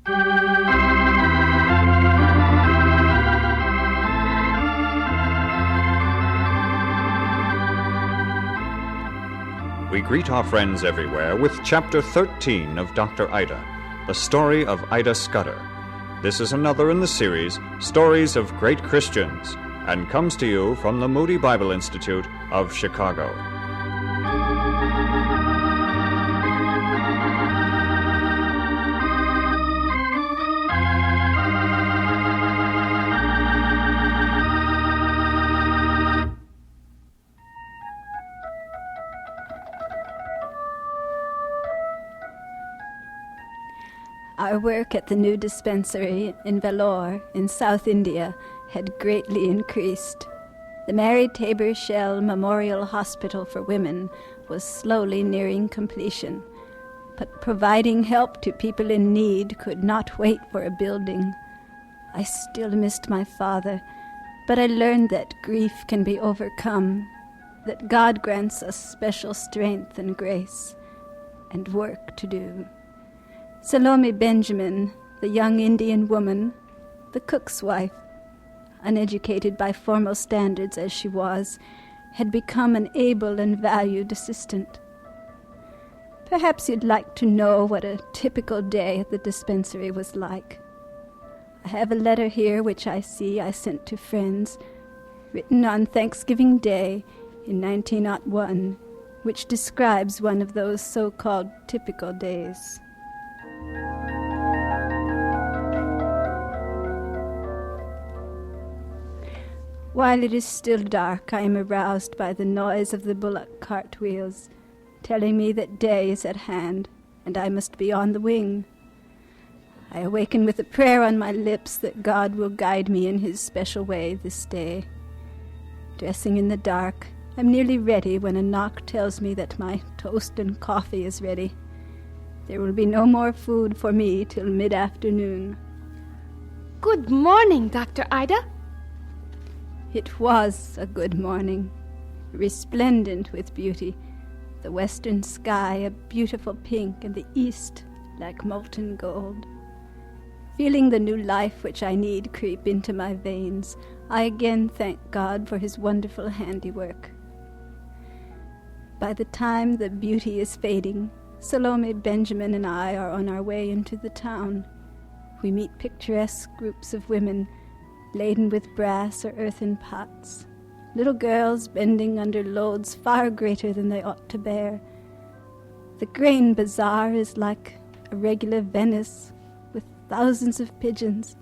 We greet our friends everywhere with Chapter 13 of Dr. Ida, the story of Ida Scudder. This is another in the series, Stories of Great Christians, and comes to you from the Moody Bible Institute of Chicago. Our work at the new dispensary in Vellore in South India had greatly increased. The Mary Tabor Shell Memorial Hospital for Women was slowly nearing completion, but providing help to people in need could not wait for a building. I still missed my father, but I learned that grief can be overcome, that God grants us special strength and grace, and work to do. Salome Benjamin, the young Indian woman, the cook's wife, uneducated by formal standards as she was, had become an able and valued assistant. Perhaps you'd like to know what a typical day at the dispensary was like. I have a letter here which I sent to friends, written on Thanksgiving Day in 1901, which describes one of those so-called typical days. While it is still dark, I am aroused by the noise of the bullock cart wheels, telling me that day is at hand, and I must be on the wing. I awaken with a prayer on my lips that God will guide me in his special way this day. Dressing in the dark, I'm nearly ready when a knock tells me that my toast and coffee is ready. There will be no more food for me till mid-afternoon. Good morning, Dr. Ida. It was a good morning, resplendent with beauty, the western sky a beautiful pink and the east like molten gold. Feeling the new life which I need creep into my veins, I again thank God for his wonderful handiwork. By the time the beauty is fading, Salome Benjamin and I are on our way into the town. We meet picturesque groups of women laden with brass or earthen pots, little girls bending under loads far greater than they ought to bear. The grain bazaar is like a regular Venice, with thousands of pigeons,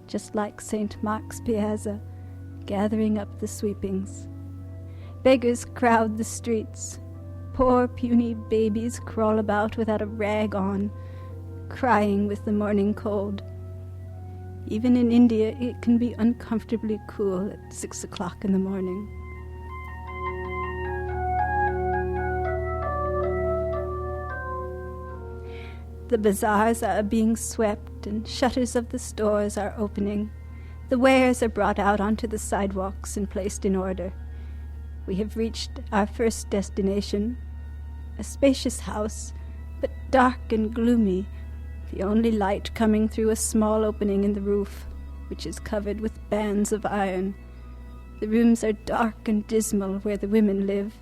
just like St. Mark's Piazza, gathering up the sweepings. Beggars crowd the streets. Poor puny babies crawl about without a rag on, crying with the morning cold. Even in India, it can be uncomfortably cool at 6 o'clock in the morning. The bazaars are being swept and shutters of the stores are opening. The wares are brought out onto the sidewalks and placed in order. We have reached our first destination, a spacious house, but dark and gloomy, the only light coming through a small opening in the roof, which is covered with bands of iron. The rooms are dark and dismal where the women live,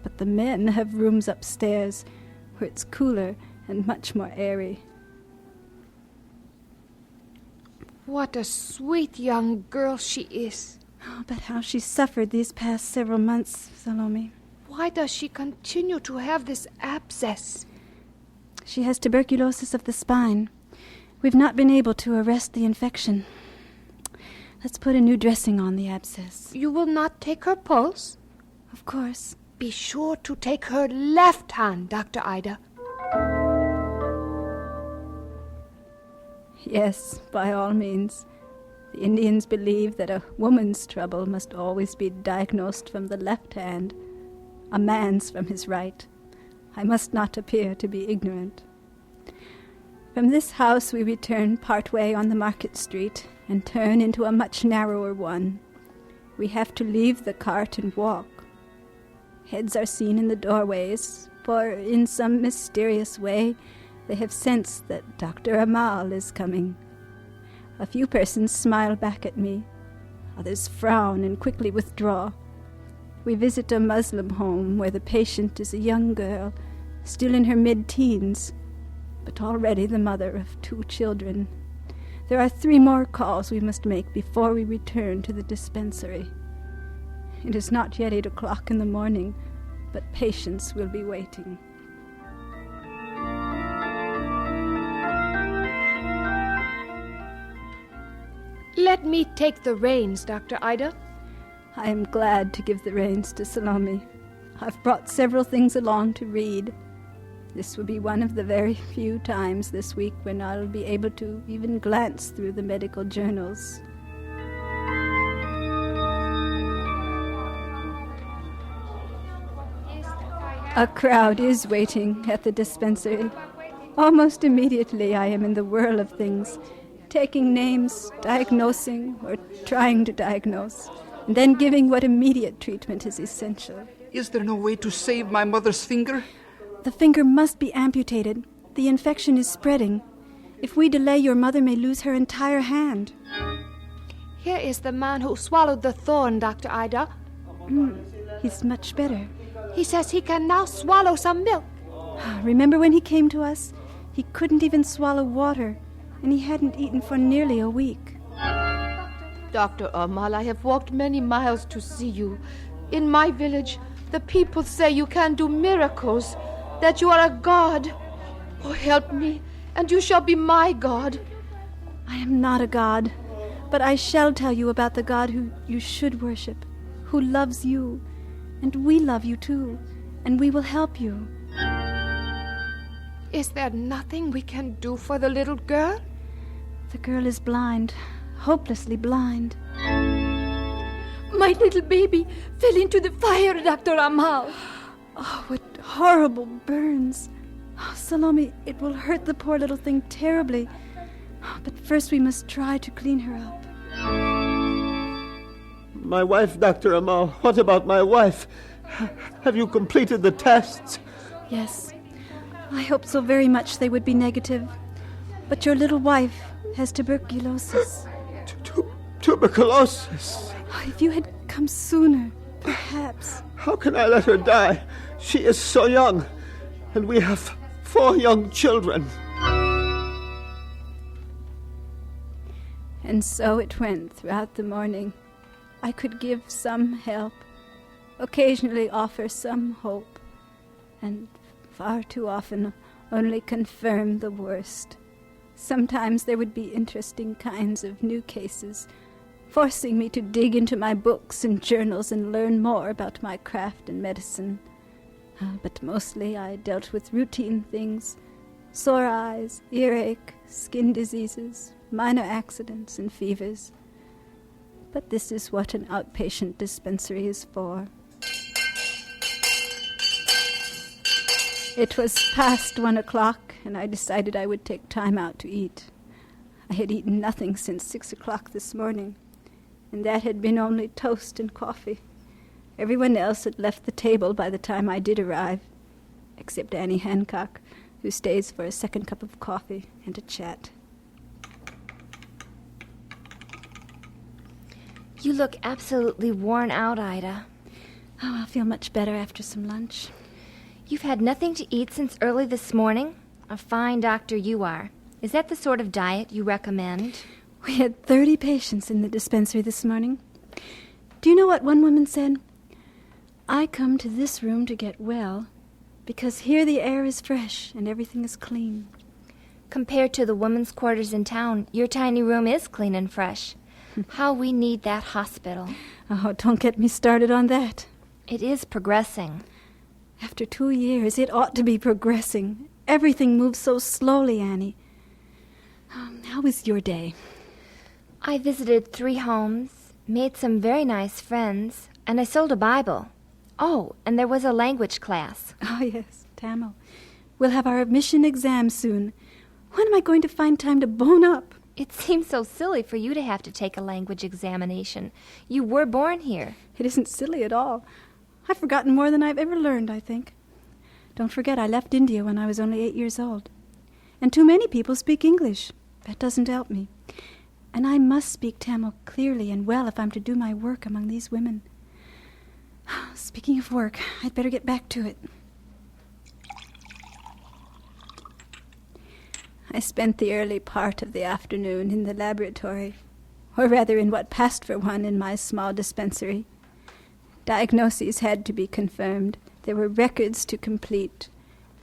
but the men have rooms upstairs where it's cooler and much more airy. What a sweet young girl she is. Oh, but how she's suffered these past several months, Salome. Why does she continue to have this abscess? She has tuberculosis of the spine. We've not been able to arrest the infection. Let's put a new dressing on the abscess. You will not take her pulse? Of course. Be sure to take her left hand, Dr. Ida. Yes, by all means. The Indians believe that a woman's trouble must always be diagnosed from the left hand, a man's from his right. I must not appear to be ignorant. From this house we return part way on the market street and turn into a much narrower one. We have to leave the cart and walk. Heads are seen in the doorways, for in some mysterious way They have sensed that Dr. Amal is coming. A few persons smile back at me. Others frown and quickly withdraw. We visit a Muslim home where the patient is a young girl, still in her mid-teens, but already the mother of 2 children. There are 3 more calls we must make before we return to the dispensary. It is not yet 8 o'clock in the morning, but patients will be waiting. Let me take the reins, Dr. Ida. I am glad to give the reins to Salome. I've brought several things along to read. This will be one of the very few times this week when I'll be able to even glance through the medical journals. A crowd is waiting at the dispensary. Almost immediately I am in the whirl of things, taking names, diagnosing, or trying to diagnose, and then giving what immediate treatment is essential. Is there no way to save my mother's finger? The finger must be amputated. The infection is spreading. If we delay, your mother may lose her entire hand. Here is the man who swallowed the thorn, Dr. Ida. He's much better. He says he can now swallow some milk. Remember when he came to us? He couldn't even swallow water, and he hadn't eaten for nearly a week. Dr. Amal, I have walked many miles to see you. In my village, the people say you can do miracles, that you are a god. Oh, help me, and you shall be my god. I am not a god, but I shall tell you about the God who you should worship, who loves you, and we love you too, and we will help you. Is there nothing we can do for the little girl? The girl is blind, hopelessly blind. My little baby fell into the fire, Dr. Amal. Oh, what horrible burns. Oh, Salome, it will hurt the poor little thing terribly. But first we must try to clean her up. My wife, Dr. Amal. What about my wife? Have you completed the tests? Yes. I hoped so very much they would be negative. But your little wife has tuberculosis. Tuberculosis? If you had come sooner, perhaps. How can I let her die? She is so young, and we have 4 young children. And so it went throughout the morning. I could give some help, occasionally offer some hope, and far too often only confirm the worst. Sometimes there would be interesting kinds of new cases, forcing me to dig into my books and journals and learn more about my craft and medicine. But mostly I dealt with routine things: sore eyes, earache, skin diseases, minor accidents, and fevers. But this is what an outpatient dispensary is for. It was past 1 o'clock, and I decided I would take time out to eat. I had eaten nothing since 6 o'clock this morning, and that had been only toast and coffee. Everyone else had left the table by the time I did arrive, except Annie Hancock, who stays for a second cup of coffee and a chat. You look absolutely worn out, Ida. Oh, I'll feel much better after some lunch. You've had nothing to eat since early this morning? A fine doctor you are. Is that the sort of diet you recommend? We had 30 patients in the dispensary this morning. Do you know what one woman said? I come to this room to get well, because here the air is fresh and everything is clean. Compared to the women's quarters in town, your tiny room is clean and fresh. How we need that hospital. Oh, don't get me started on that. It is progressing. After 2 years, it ought to be progressing. Everything moves so slowly, Annie. How was your day? I visited 3 homes, made some very nice friends, and I sold a Bible. Oh, and there was a language class. Oh, yes, Tamil. We'll have our admission exam soon. When am I going to find time to bone up? It seems so silly for you to have to take a language examination. You were born here. It isn't silly at all. I've forgotten more than I've ever learned, I think. Don't forget, I left India when I was only 8 years old. and too many people speak English. That doesn't help me. And I must speak Tamil clearly and well if I'm to do my work among these women. Speaking of work, I'd better get back to it. I spent the early part of the afternoon in the laboratory, or rather in what passed for one in my small dispensary. Diagnoses had to be confirmed. There were records to complete.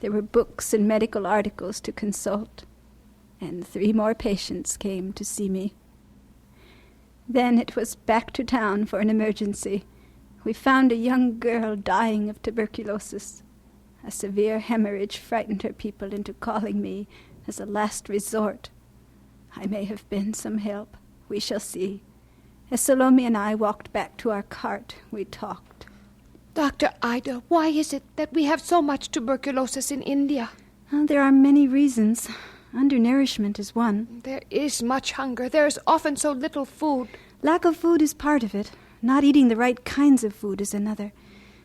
There were books and medical articles to consult. And 3 more patients came to see me. Then it was back to town for an emergency. We found a young girl dying of tuberculosis. A severe hemorrhage frightened her people into calling me as a last resort. I may have been some help. We shall see. As Salome and I walked back to our cart, we talked. Dr. Ida, why is it that we have so much tuberculosis in India? There are many reasons. Undernourishment is one. There is much hunger. There is often so little food. Lack of food is part of it. Not eating the right kinds of food is another.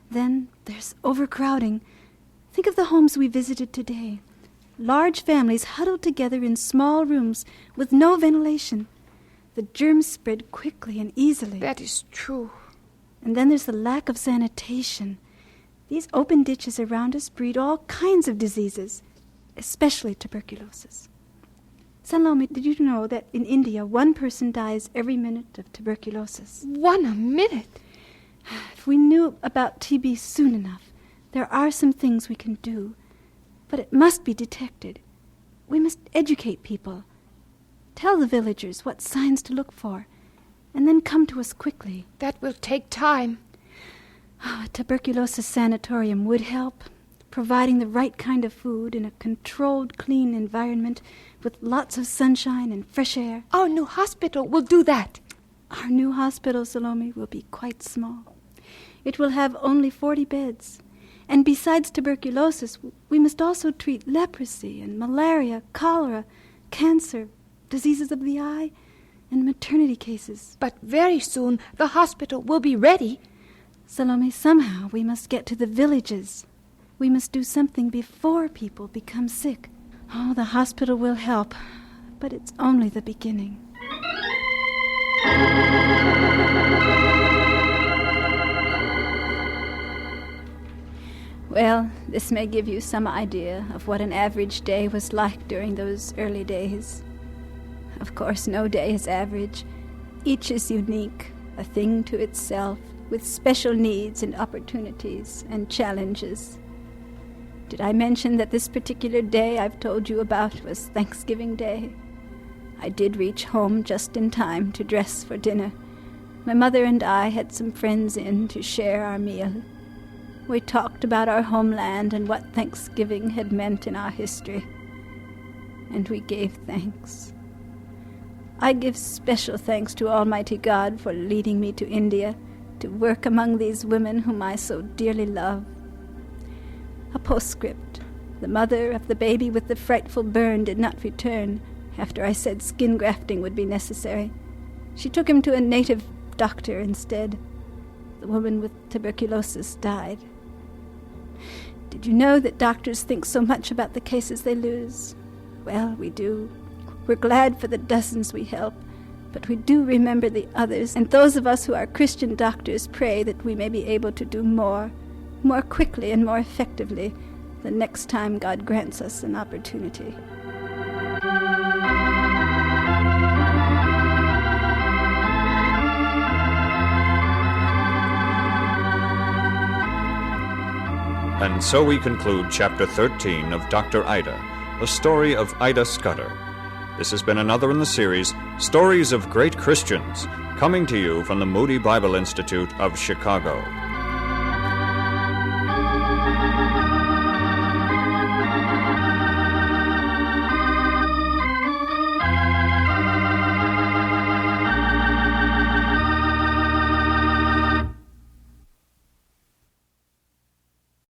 Then there's overcrowding. Think of the homes we visited today. Large families huddled together in small rooms with no ventilation. The germs spread quickly and easily. That is true. And then there's the lack of sanitation. These open ditches around us breed all kinds of diseases, especially tuberculosis. Salome, did you know that in India 1 person dies every minute of tuberculosis? 1 a minute? If we knew about TB soon enough, there are some things we can do. But it must be detected. We must educate people. Tell the villagers what signs to look for, and then come to us quickly. That will take time. A tuberculosis sanatorium would help, providing the right kind of food in a controlled, clean environment with lots of sunshine and fresh air. Our new hospital will do that. Our new hospital, Salome, will be quite small. It will have only 40 beds. And besides tuberculosis, we must also treat leprosy and malaria, cholera, cancer, diseases of the eye, and maternity cases. But very soon the hospital will be ready. Salome, somehow we must get to the villages. We must do something before people become sick. Oh, the hospital will help, but it's only the beginning. Well, this may give you some idea of what an average day was like during those early days. Of course, no day is average. Each is unique, a thing to itself, with special needs and opportunities and challenges. Did I mention that this particular day I've told you about was Thanksgiving Day? I did reach home just in time to dress for dinner. My mother and I had some friends in to share our meal. We talked about our homeland and what Thanksgiving had meant in our history. And we gave thanks. I give special thanks to Almighty God for leading me to India, to work among these women whom I so dearly love. A postscript. The mother of the baby with the frightful burn did not return after I said skin grafting would be necessary. She took him to a native doctor instead. The woman with tuberculosis died. Did you know that doctors think so much about the cases they lose? Well, we do. We're glad for the dozens we help, but we do remember the others, and those of us who are Christian doctors pray that we may be able to do more quickly and more effectively the next time God grants us an opportunity. And so we conclude Chapter 13 of Dr. Ida, the story of Ida Scudder. This has been another in the series, Stories of Great Christians, coming to you from the Moody Bible Institute of Chicago.